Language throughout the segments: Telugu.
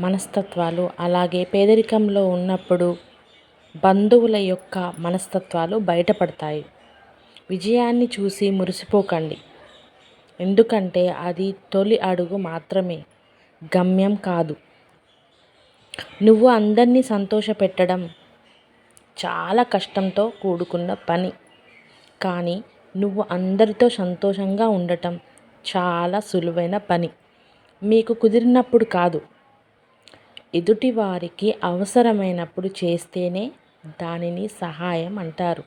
మనస్తత్వాలు, అలాగే పేదరికంలో ఉన్నప్పుడు బంధువుల యొక్క మనస్తత్వాలు బయటపడతాయి. విజయాన్ని చూసి మురిసిపోకండి, ఎందుకంటే అది తొలి అడుగు మాత్రమే, గమ్యం కాదు. నువ్వు అందరినీ సంతోషపెట్టడం చాలా కష్టంతో కూడుకున్న పని, కానీ నువ్వు అందరితో సంతోషంగా ఉండటం చాలా సులువైన పని. మీకు కుదిరినప్పుడు కాదు, ఎదుటివారికి అవసరమైనప్పుడు చేస్తేనే దానిని సహాయం అంటారు.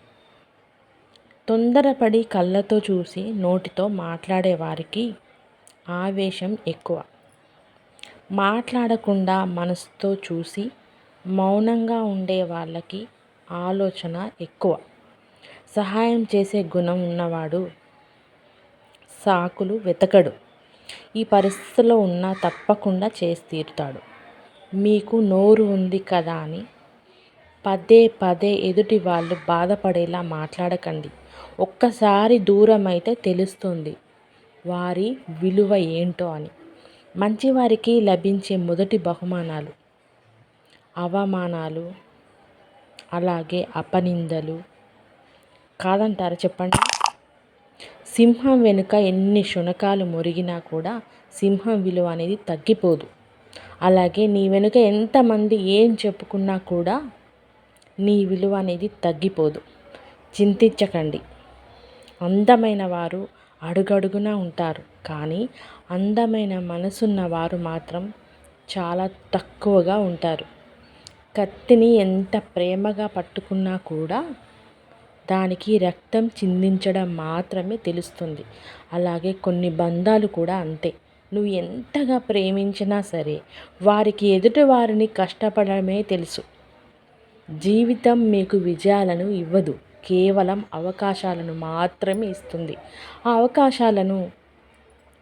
తొందరపడి కళ్ళతో చూసి నోటితో మాట్లాడేవారికి ఆవేశం ఎక్కువ. మాట్లాడకుండా మనసుతో చూసి మౌనంగా ఉండే వాళ్ళకి ఆలోచన ఎక్కువ. సహాయం చేసే గుణం ఉన్నవాడు సాకులు వెతకడు. ఈ పరిస్థితిలో ఉన్నా తప్పకుండా చేసి తీరుతాడు. మీకు నోరు ఉంది కదా అని పదే పదే ఎదుటి వాళ్ళు బాధపడేలా మాట్లాడకండి. ఒక్కసారి దూరం అయితే తెలుస్తుంది వారి విలువ ఏంటో అని. మంచివారికి లభించే మొదటి బహుమానాలు అవమానాలు, అలాగే అపనిందలు కాదంటారా చెప్పండి? సింహం వెనుక ఎన్ని శునకాలు మొరిగినా కూడా సింహం విలువ అనేది తగ్గిపోదు. అలాగే నీ వెనుక ఎంతమంది ఏం చెప్పుకున్నా కూడా నీ విలువ అనేది తగ్గిపోదు. చింతించకండి. అందమైన వారు అడుగడుగునా ఉంటారు, కానీ అందమైన మనసున్న వారు మాత్రం చాలా తక్కువగా ఉంటారు. కత్తిని ఎంత ప్రేమగా పట్టుకున్నా కూడా దానికి రక్తం చిందించడం మాత్రమే తెలుస్తుంది. అలాగే కొన్ని బంధాలు కూడా అంతే. నువ్వు ఎంతగా ప్రేమించినా సరే వారికి ఎదుటి వారిని కష్టపడమే తెలుసు. జీవితం మీకు విజయాలను ఇవ్వదు, కేవలం అవకాశాలను మాత్రమే ఇస్తుంది. ఆ అవకాశాలను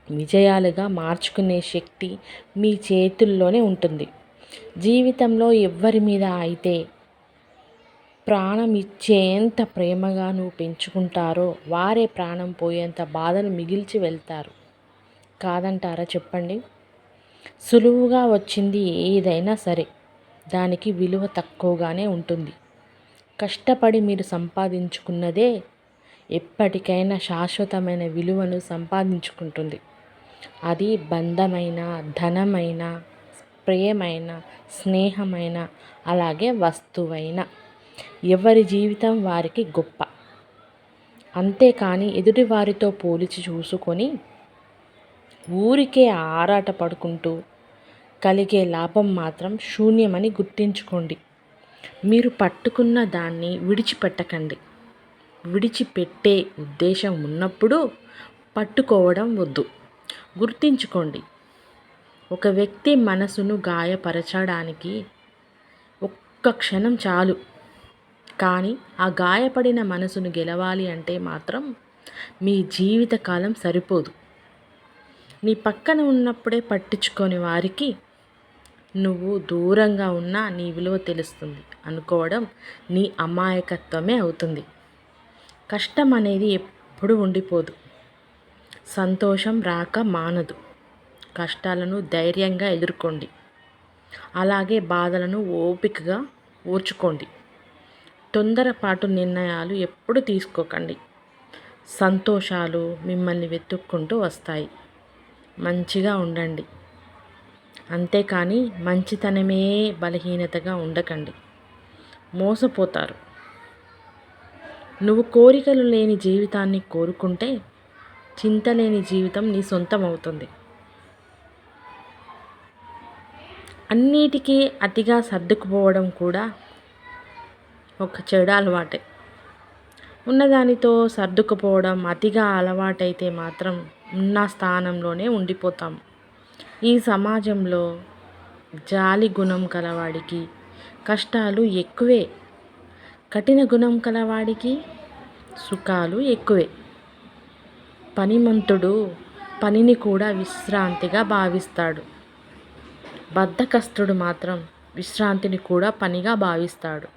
విజయాలుగా మార్చుకునే శక్తి మీ చేతుల్లోనే ఉంటుంది. జీవితంలో ఎవ్వరి మీద అయితే ప్రాణం ఇచ్చేంత ప్రేమగా నువ్వు పెంచుకుంటారో వారే ప్రాణం పోయేంత బాధను మిగిల్చి వెళ్తారు. కాదంటారా చెప్పండి? సులువుగా వచ్చింది ఏదైనా సరే దానికి విలువ తక్కువగానే ఉంటుంది. కష్టపడి మీరు సంపాదించుకున్నదే ఎప్పటికైనా శాశ్వతమైన విలువను సంపాదించుకుంటుంది. అది బంధమైన, ధనమైన, ప్రేమైన, స్నేహమైన, అలాగే వస్తువైన. ఎవరి జీవితం వారికి గొప్ప. అంతేకాని ఎదుటి వారితో పోల్చి చూసుకొని ఊరికే ఆరాట పడుకుంటూ కలిగే లాభం మాత్రం శూన్యమని గుర్తుంచుకోండి. మీరు పట్టుకున్న దాన్ని విడిచిపెట్టకండి. విడిచిపెట్టే ఉద్దేశం ఉన్నప్పుడు పట్టుకోవడం వద్దు. గుర్తుంచుకోండి, ఒక వ్యక్తి మనసును గాయపరచడానికి ఒక్క క్షణం చాలు, కానీ ఆ గాయపడిన మనసును గెలవాలి అంటే మాత్రం మీ జీవితకాలం సరిపోదు. నీ పక్కన ఉన్నప్పుడే పట్టించుకొని వారికి నువ్వు దూరంగా ఉన్నా నీ విలువ తెలుస్తుంది అనుకోవడం నీ అమాయకత్వమే అవుతుంది. కష్టం అనేది ఎప్పుడు ఉండిపోదు. సంతోషం రాక మానదు. కష్టాలను ధైర్యంగా ఎదుర్కోండి. అలాగే బాధలను ఓపికగా ఓర్చుకోండి. తొందరపాటు నిర్ణయాలు ఎప్పుడు తీసుకోకండి. సంతోషాలు మిమ్మల్ని వెతుక్కుంటూ వస్తాయి. మంచిగా ఉండండి, అంతేకాని మంచితనమే బలహీనతగా ఉండకండి. మోసపోతారు. నువ్వు కోరికలు లేని జీవితాన్ని కోరుకుంటే చింతలేని జీవితం నీ సొంతం అవుతుంది. అన్నిటికీ అతిగా సర్దుకుపోవడం కూడా ఒక చెడు అలవాటే. ఉన్నదానితో సర్దుకుపోవడం అతిగా అలవాటైతే మాత్రం ఉన్న స్థానంలోనే ఉండిపోతాం. ఈ సమాజంలో జాలి గుణం కలవాడికి కష్టాలు ఎక్కువే, కఠిన గుణం కలవాడికి సుఖాలు ఎక్కువే. పనిమంతుడు పనిని కూడా విశ్రాంతిగా భావిస్తాడు. బద్ధకస్తుడు మాత్రం విశ్రాంతిని కూడా పనిగా భావిస్తాడు.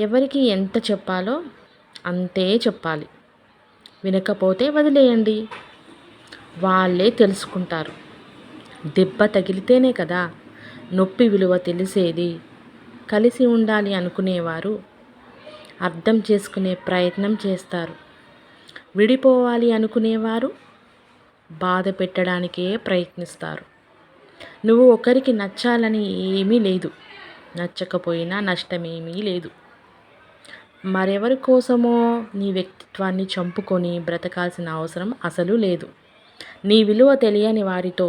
ఎవరికి ఎంత చెప్పాలో అంతే చెప్పాలి. వినకపోతే వదిలేయండి, వాళ్ళే తెలుసుకుంటారు. దెబ్బ తగిలితేనే కదా నొప్పి విలువ తెలిసేది. కలిసి ఉండాలి అనుకునేవారు అర్థం చేసుకునే ప్రయత్నం చేస్తారు. విడిపోవాలి అనుకునేవారు బాధ పెట్టడానికే ప్రయత్నిస్తారు. నువ్వు ఒకరికి నచ్చాలని ఏమీ లేదు, నచ్చకపోయినా నష్టమేమీ లేదు. మరెవరి కోసమో నీ వ్యక్తిత్వాన్ని చంపుకొని బ్రతకాల్సిన అవసరం అసలు లేదు. నీ విలువ తెలియని వారితో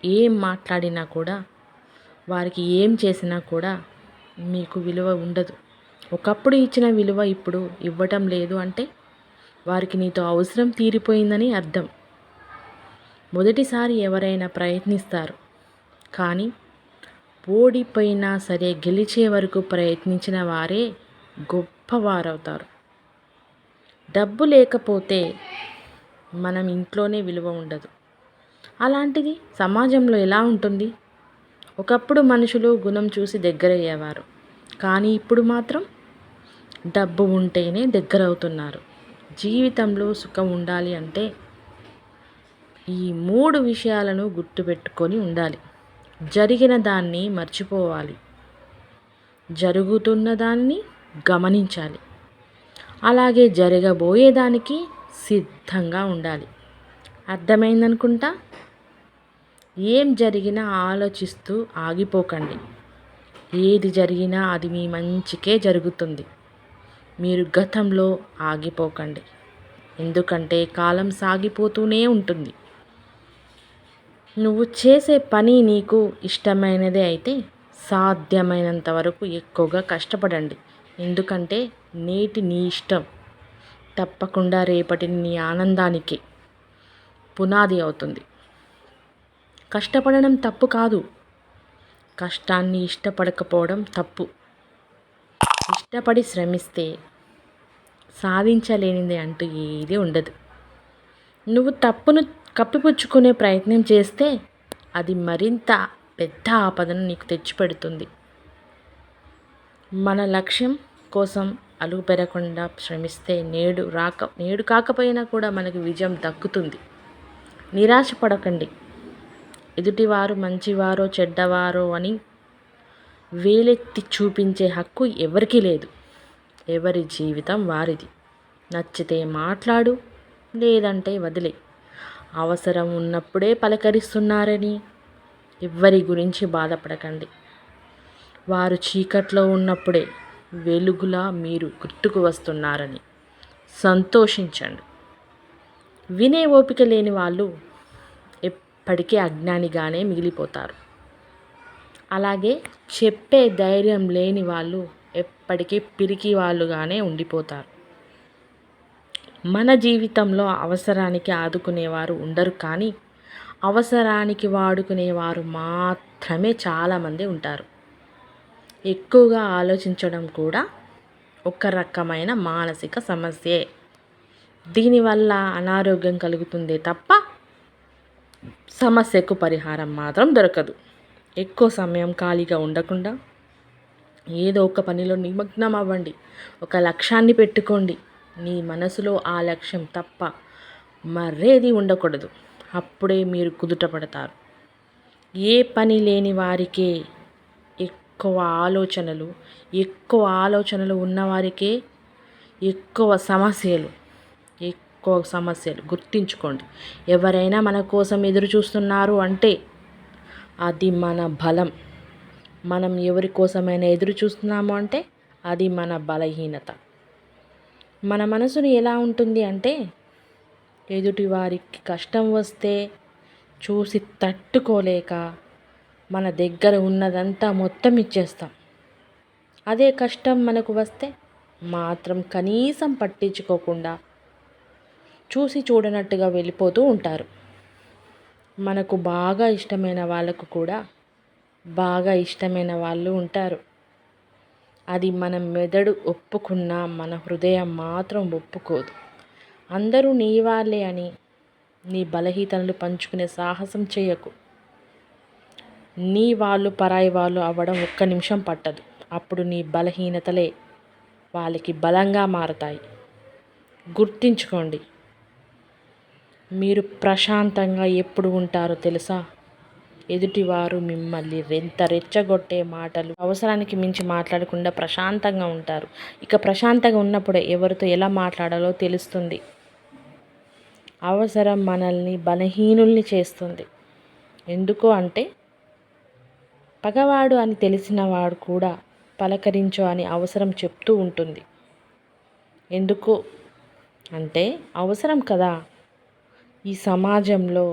ఏం మాట్లాడినా కూడా, వారికి ఏం చేసినా కూడా మీకు విలువ ఉండదు. ఒకప్పుడు ఇచ్చిన విలువ ఇప్పుడు ఇవ్వటం లేదు అంటే వారికి నీతో అవసరం తీరిపోయిందని అర్థం. మొదటిసారి ఎవరైనా ప్రయత్నిస్తారు, కానీ ఓడిపోయినా సరే గెలిచే వరకు ప్రయత్నించిన వారే గొప్పవారవుతారు. డబ్బు లేకపోతే మనం ఇంట్లోనే విలువ ఉండదు. అలాంటిది సమాజంలో ఎలా ఉంటుంది? ఒకప్పుడు మనుషులు గుణం చూసి దగ్గరయ్యేవారు, కానీ ఇప్పుడు మాత్రం డబ్బు ఉంటేనే దగ్గరవుతున్నారు. జీవితంలో సుఖం ఉండాలి అంటే ఈ 3 విషయాలను గుర్తుపెట్టుకొని ఉండాలి. జరిగిన దాన్ని మర్చిపోవాలి, జరుగుతున్న దాన్ని గమనించాలి, అలాగే జరగబోయేదానికి సిద్ధంగా ఉండాలి. అర్థమైందనుకుంటా. ఏం జరిగినా ఆలోచిస్తూ ఆగిపోకండి. ఏది జరిగినా అది మీ మంచికే జరుగుతుంది. మీరు గతంలో ఆగిపోకండి, ఎందుకంటే కాలం సాగిపోతూనే ఉంటుంది. నువ్వు చేసే పని నీకు ఇష్టమైనదే అయితే సాధ్యమైనంత వరకు ఎక్కువగా కష్టపడండి. ఎందుకంటే నేటి నీ ఇష్టం తప్పకుండా రేపటి నీ ఆనందానికి పునాది అవుతుంది. కష్టపడడం తప్పు కాదు, కష్టాన్ని ఇష్టపడకపోవడం తప్పు. ఇష్టపడి శ్రమిస్తే సాధించలేనిది అంటూ ఏదీ ఉండదు. నువ్వు తప్పును కప్పిపుచ్చుకునే ప్రయత్నం చేస్తే అది మరింత పెద్ద ఆపదను నీకు తెచ్చిపెడుతుంది. మన లక్ష్యం కోసం అలుగు పెరగకుండా శ్రమిస్తే నేడు కాకపోయినా కూడా మనకి విజయం దక్కుతుంది. నిరాశపడకండి. ఎదుటివారు మంచివారో చెడ్డవారో అని వేలెత్తి చూపించే హక్కు ఎవరికీ లేదు. ఎవరి జీవితం వారిది. నచ్చితే మాట్లాడు, లేదంటే వదిలే. అవసరం ఉన్నప్పుడే పలకరిస్తున్నారని ఎవ్వరి గురించి బాధపడకండి. వారు చీకట్లో ఉన్నప్పుడే వెలుగులా మీరు గుర్తుకు వస్తున్నారని సంతోషించండి. వినే ఓపిక లేని వాళ్ళు ఎప్పటికీ అజ్ఞానిగానే మిగిలిపోతారు. అలాగే చెప్పే ధైర్యం లేని వాళ్ళు ఎప్పటికీ పిరికి వాళ్ళుగానే ఉండిపోతారు. మన జీవితంలో అవసరానికి ఆదుకునేవారు ఉండరు, కానీ అవసరానికి వాడుకునేవారు మాత్రమే చాలామంది ఉంటారు. ఎక్కువగా ఆలోచించడం కూడా ఒక రకమైన మానసిక సమస్యే. దీనివల్ల అనారోగ్యం కలుగుతుందే తప్ప సమస్యకు పరిహారం మాత్రం దొరకదు. ఎక్కువ సమయం ఖాళీగా ఉండకుండా ఏదో ఒక పనిలో నిమగ్నం అవ్వండి. ఒక లక్ష్యాన్ని పెట్టుకోండి. నీ మనసులో ఆ లక్ష్యం తప్ప మరేది ఉండకూడదు. అప్పుడే మీరు కుదుట పడతారు. ఏ పని లేని వారికే ఎక్కువ ఆలోచనలు ఉన్నవారికే ఎక్కువ సమస్యలు గుర్తుంచుకోండి. ఎవరైనా మన కోసం ఎదురు చూస్తున్నారు అంటే అది మన బలం. మనం ఎవరి కోసమైనా ఎదురు చూస్తున్నాము అంటే అది మన బలహీనత. మన మనసుని ఎలా ఉంటుంది అంటే ఎదుటి వారికి కష్టం వస్తే చూసి తట్టుకోలేక మన దగ్గర ఉన్నదంతా మొత్తం ఇచ్చేస్తాం. అదే కష్టం మనకు వస్తే మాత్రం కనీసం పట్టించుకోకుండా చూసి చూడనట్టుగా వెళ్ళిపోతూ ఉంటారు. మనకు బాగా ఇష్టమైన వాళ్ళకు కూడా బాగా ఇష్టమైన వాళ్ళు ఉంటారు. అది మన మెదడు ఒప్పుకున్నా మన హృదయం మాత్రం ఒప్పుకోదు. అందరూ నీ వాళ్ళే అని నీ బలహీనతలు పంచుకునే సాహసం చేయకు. నీ వాళ్ళు పరాయి వాళ్ళు అవ్వడం ఒక్క నిమిషం పట్టదు. అప్పుడు నీ బలహీనతలే వాళ్ళకి బలంగా మారతాయి. గుర్తుంచుకోండి, మీరు ప్రశాంతంగా ఎప్పుడు ఉంటారో తెలుసా? ఎదుటివారు మిమ్మల్ని రెచ్చగొట్టే మాటలు అవసరానికి మించి మాట్లాడకుండా ప్రశాంతంగా ఉంటారు. ఇక ప్రశాంతంగా ఉన్నప్పుడు ఎవరితో ఎలా మాట్లాడాలో తెలుస్తుంది. అవసరం మనల్ని బలహీనుల్ని చేస్తుంది. ఎందుకు అంటే పగవాడు అని తెలిసిన వాడు కూడా పలకరించు అని అవసరం చెప్తూ ఉంటుంది. ఎందుకు అంటే అవసరం కదా. ఈ సమాజంలో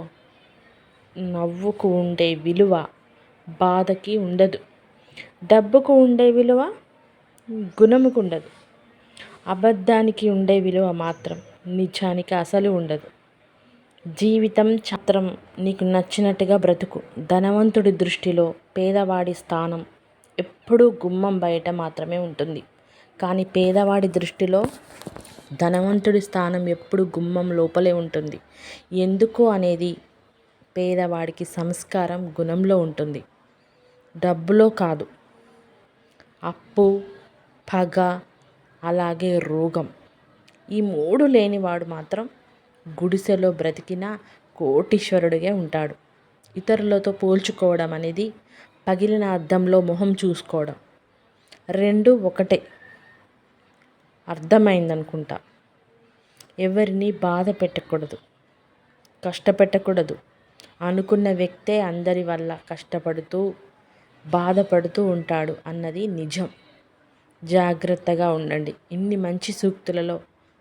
నవ్వుకు ఉండే విలువ బాధకి ఉండదు. డబ్బుకు ఉండే విలువ గుణముకు ఉండదు. అబద్ధానికి ఉండే విలువ మాత్రం నిజానికి అసలు ఉండదు. జీవితం చక్రం నీకు నచ్చినట్టుగా బ్రతుకు. ధనవంతుడి దృష్టిలో పేదవాడి స్థానం ఎప్పుడూ గుమ్మం బయట మాత్రమే ఉంటుంది. కానీ పేదవాడి దృష్టిలో ధనవంతుడి స్థానం ఎప్పుడు గుమ్మం లోపలే ఉంటుంది. ఎందుకు అనేది పేదవాడికి సంస్కారం గుణంలో ఉంటుంది, డబ్బులో కాదు. అప్పు, పగ, అలాగే రోగం, ఈ మూడు లేనివాడు మాత్రం గుడిసెలో బ్రతికిన కోటీశ్వరుడిగా ఉంటాడు. ఇతరులతో పోల్చుకోవడం అనేది పగిలిన అద్దంలో మొహం చూసుకోవడం. రెండు ఒకటే. అర్థమైందనుకుంటా. ఎవరిని బాధ పెట్టకూడదు, కష్టపెట్టకూడదు. అనుకున్న వ్యక్తే అందరి వల్ల కష్టపడుతూ బాధపడుతూ ఉంటాడు అన్నది నిజం. జాగ్రత్తగా ఉండండి. ఇన్ని మంచి సూక్తులలో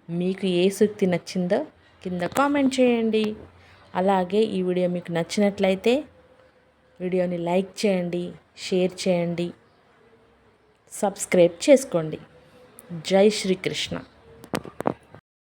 మీకు ఏ సూక్తి నచ్చిందో కింద కామెంట్ చేయండి. అలాగే ఈ వీడియో మీకు నచ్చినట్లయితే వీడియోని లైక్ చేయండి, షేర్ చేయండి, సబ్స్క్రైబ్ చేసుకోండి. జై శ్రీకృష్ణ.